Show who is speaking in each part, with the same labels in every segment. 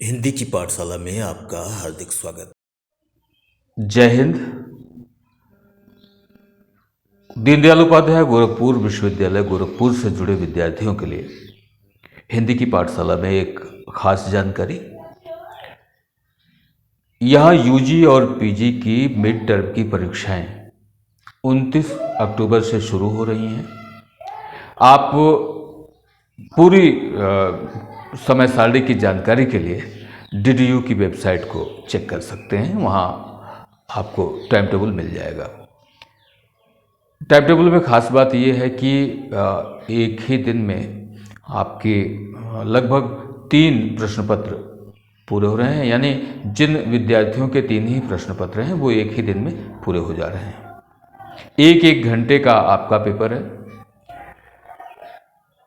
Speaker 1: हिंदी की पाठशाला में आपका हार्दिक स्वागत।
Speaker 2: जय हिंद। दीनदयाल उपाध्याय गोरखपुर विश्वविद्यालय गोरखपुर से जुड़े विद्यार्थियों के लिए हिंदी की पाठशाला में एक खास जानकारी। यहाँ यूजी और पीजी की मिड टर्म की परीक्षाएं 29 अक्टूबर से शुरू हो रही हैं। आप पूरी समय सारणी की जानकारी के लिए DDU की वेबसाइट को चेक कर सकते हैं। वहाँ आपको टाइम टेबल मिल जाएगा। टाइम टेबल में ख़ास बात यह है कि एक ही दिन में आपके लगभग 3 प्रश्न पत्र पूरे हो रहे हैं, यानी जिन विद्यार्थियों के 3 ही प्रश्न पत्र हैं वो एक ही दिन में पूरे हो जा रहे हैं। एक घंटे का आपका पेपर है।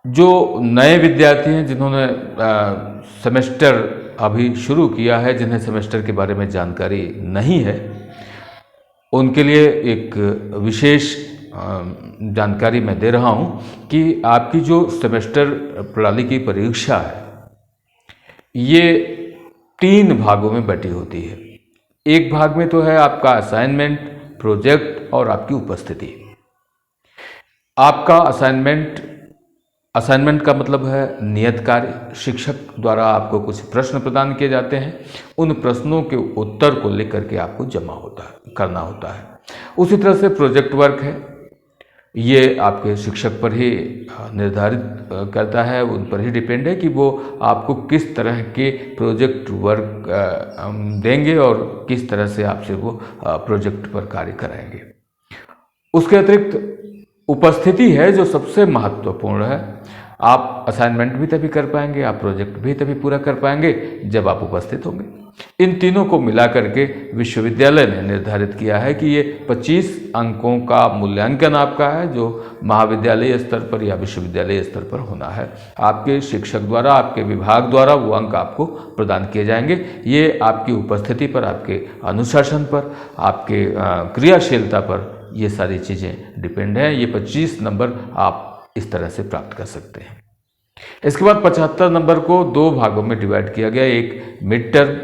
Speaker 2: जो नए विद्यार्थी हैं जिन्होंने सेमेस्टर अभी शुरू किया है, जिन्हें सेमेस्टर के बारे में जानकारी नहीं है, उनके लिए एक विशेष जानकारी मैं दे रहा हूं कि आपकी जो सेमेस्टर प्रणाली की परीक्षा है ये 3 भागों में बटी होती है। एक भाग में तो है आपका असाइनमेंट, प्रोजेक्ट और आपकी उपस्थिति। आपका असाइनमेंट का मतलब है नियत कार्य। शिक्षक द्वारा आपको कुछ प्रश्न प्रदान किए जाते हैं, उन प्रश्नों के उत्तर को लेकर के आपको करना होता है। उसी तरह से प्रोजेक्ट वर्क है, ये आपके शिक्षक पर ही निर्धारित करता है, उन पर ही डिपेंड है कि वो आपको किस तरह के प्रोजेक्ट वर्क देंगे और किस तरह से आपसे वो प्रोजेक्ट पर कार्य कराएंगे। उसके अतिरिक्त उपस्थिति है जो सबसे महत्वपूर्ण है। आप असाइनमेंट भी तभी कर पाएंगे, आप प्रोजेक्ट भी तभी पूरा कर पाएंगे जब आप उपस्थित होंगे। इन तीनों को मिला करके विश्वविद्यालय ने निर्धारित किया है कि ये 25 अंकों का मूल्यांकन आपका है, जो महाविद्यालय स्तर पर या विश्वविद्यालय स्तर पर होना है। आपके शिक्षक द्वारा, आपके विभाग द्वारा वो अंक आपको प्रदान किए जाएंगे। ये आपकी उपस्थिति पर, आपके अनुशासन पर, आपके क्रियाशीलता पर ये सारी चीज़ें डिपेंड हैं। ये 25 नंबर आप इस तरह से प्राप्त कर सकते हैं। इसके बाद 75 नंबर को 2 भागों में डिवाइड किया गया। एक मिड टर्म,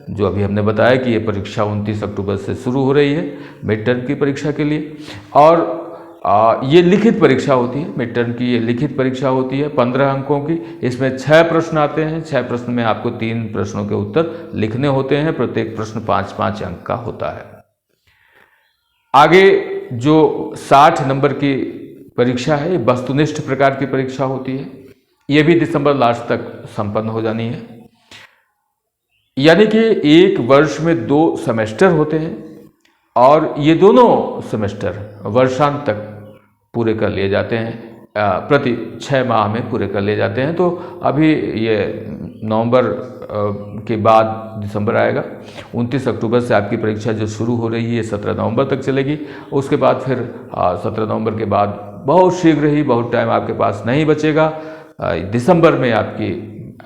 Speaker 2: जो अभी हमने बताया कि ये परीक्षा 29 अक्टूबर से शुरू हो रही है मिड टर्म की परीक्षा के लिए, और ये लिखित परीक्षा होती है। मिड टर्म की ये लिखित परीक्षा होती है 15 अंकों की। इसमें 6 प्रश्न आते हैं। 6 प्रश्न में आपको 3 प्रश्नों के उत्तर लिखने होते हैं। प्रत्येक प्रश्न 5-5 अंक का होता है। आगे जो 60 नंबर की परीक्षा है, ये वस्तुनिष्ठ प्रकार की परीक्षा होती है। ये भी दिसंबर लास्ट तक संपन्न हो जानी है। यानी कि एक वर्ष में 2 सेमेस्टर होते हैं और ये दोनों सेमेस्टर वर्षांत तक पूरे कर लिए जाते हैं, प्रति 6 माह में पूरे कर लिए जाते हैं। तो अभी ये नवंबर के बाद दिसंबर आएगा। 29 अक्टूबर से आपकी परीक्षा जो शुरू हो रही है 17 नवंबर तक चलेगी। उसके बाद फिर 17 नवंबर के बाद बहुत शीघ्र ही, बहुत टाइम आपके पास नहीं बचेगा, दिसंबर में आपकी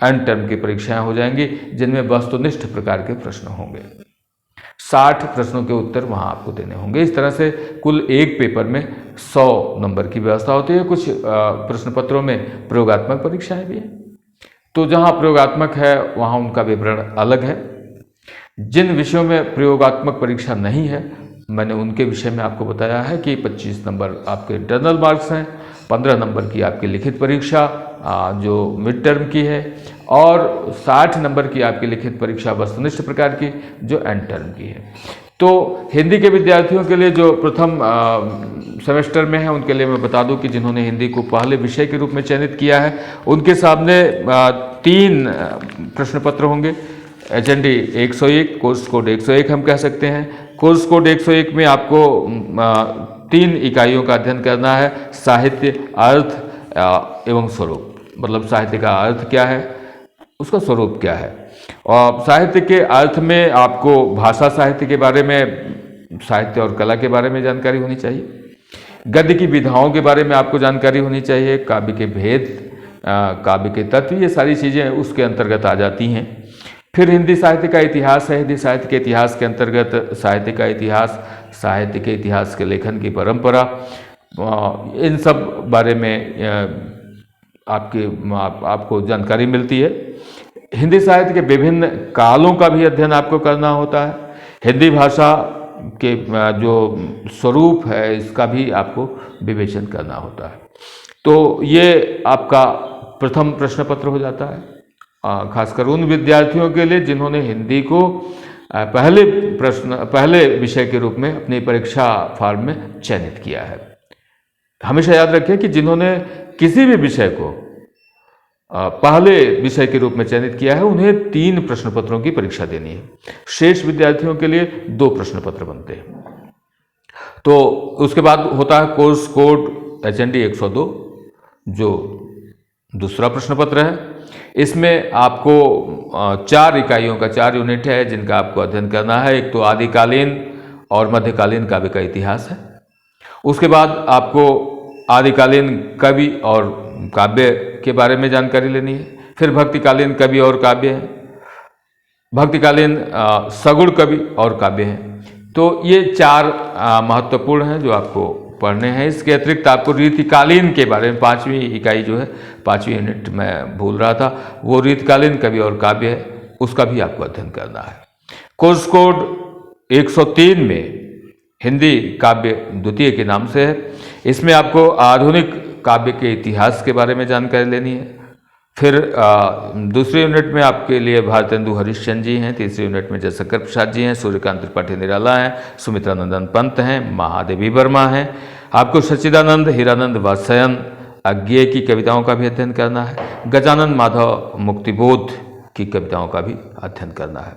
Speaker 2: एंड टर्म की परीक्षाएं हो जाएंगी, जिनमें वस्तुनिष्ठ प्रकार के प्रश्न होंगे। 60 प्रश्नों के उत्तर वहां आपको देने होंगे। इस तरह से कुल एक पेपर में 100 नंबर की व्यवस्था होती है। कुछ प्रश्न पत्रों में प्रयोगात्मक परीक्षाएं भी हैं, तो जहां प्रयोगात्मक है वहां उनका विवरण अलग है। जिन विषयों में प्रयोगात्मक परीक्षा नहीं है, मैंने उनके विषय में आपको बताया है कि 25 नंबर आपके इंटरनल मार्क्स हैं, 15 नंबर की आपकी लिखित परीक्षा जो मिड टर्म की है, और 60 नंबर की आपकी लिखित परीक्षा वस्तुनिष्ठ प्रकार की जो एंड टर्म की है। तो हिंदी के विद्यार्थियों के लिए जो प्रथम सेमेस्टर में है, उनके लिए मैं बता दूं कि जिन्होंने हिंदी को पहले विषय के रूप में चयनित किया है, उनके सामने 3 प्रश्न पत्र होंगे। HND 101, कोर्स कोड 101 हम कह सकते हैं। कोर्स कोड 101 में आपको 3 इकाइयों का अध्ययन करना है। साहित्य, अर्थ एवं स्वरूप। मतलब साहित्य का अर्थ क्या है, उसका स्वरूप क्या है। और साहित्य के अर्थ में आपको भाषा साहित्य के बारे में, साहित्य और कला के बारे में जानकारी होनी चाहिए। गद्य की विधाओं के बारे में आपको जानकारी होनी चाहिए। काव्य के भेद, काव्य के तत्व, ये सारी चीज़ें उसके अंतर्गत आ जाती हैं। फिर हिंदी साहित्य का इतिहास है। हिंदी साहित्य के इतिहास के अंतर्गत साहित्य का इतिहास, साहित्य के इतिहास के लेखन की परंपरा, इन सब बारे में आपको जानकारी मिलती है। हिंदी साहित्य के विभिन्न कालों का भी अध्ययन आपको करना होता है। हिंदी भाषा के जो स्वरूप है इसका भी आपको विवेचन करना होता है। तो ये आपका प्रथम प्रश्न पत्र हो जाता है, खासकर उन विद्यार्थियों के लिए जिन्होंने हिंदी को पहले विषय के रूप में अपनी परीक्षा फॉर्म में चयनित किया है। हमेशा याद रखें कि जिन्होंने किसी भी विषय को पहले विषय के रूप में चयनित किया है उन्हें 3 प्रश्न पत्रों की परीक्षा देनी है। शेष विद्यार्थियों के लिए 2 प्रश्न पत्र बनते हैं। तो उसके बाद होता है कोर्स कोड HND 102 जो दूसरा प्रश्न पत्र है। इसमें आपको 4 इकाइयों का 4 यूनिट है जिनका आपको अध्ययन करना है। एक तो आदिकालीन और मध्यकालीन काव्य का इतिहास है। उसके बाद आपको आदिकालीन कवि और काव्य के बारे में जानकारी लेनी है। फिर भक्तिकालीन कवि और काव्य है, भक्तिकालीन सगुण कवि और काव्य हैं। तो ये 4 महत्वपूर्ण हैं जो आपको पढ़ने हैं। इसके अतिरिक्त आपको रीतिकालीन के बारे में 5वीं इकाई जो है 5वीं यूनिट मैं भूल रहा था, वो रीतिकालीन कवि और काव्य है, उसका भी आपको अध्ययन करना है। कोर्स कोड 103 में हिंदी काव्य द्वितीय के नाम से है। इसमें आपको आधुनिक काव्य के इतिहास के बारे में जानकारी लेनी है। फिर दूसरी यूनिट में आपके लिए भारतेंदु हरिश्चंद्र जी हैं, तीसरी यूनिट में जयशंकर प्रसाद जी हैं, सूर्यकांत त्रिपाठी निराला हैं, सुमित्रा नंदन पंत हैं, महादेवी वर्मा हैं। आपको सच्चिदानंद, हीरानंद वात्स्ययन, अज्ञेय की कविताओं का भी अध्ययन करना है। गजानन माधव मुक्तिबोध की कविताओं का भी अध्ययन करना है।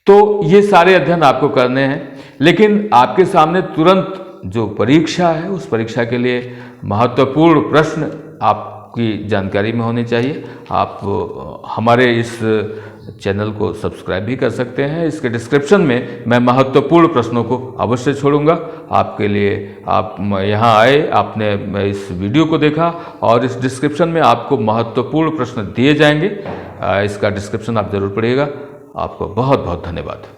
Speaker 2: तो ये सारे अध्ययन आपको करने हैं, लेकिन आपके सामने तुरंत जो परीक्षा है उस परीक्षा के लिए महत्वपूर्ण प्रश्न आपकी जानकारी में होने चाहिए। आप हमारे इस चैनल को सब्सक्राइब भी कर सकते हैं। इसके डिस्क्रिप्शन में मैं महत्वपूर्ण प्रश्नों को अवश्य छोड़ूंगा आपके लिए। आप यहाँ आए, आपने इस वीडियो को देखा और इस डिस्क्रिप्शन में आपको महत्वपूर्ण प्रश्न दिए जाएंगे। इसका डिस्क्रिप्शन आप ज़रूर पढ़िएगा। आपको बहुत बहुत धन्यवाद।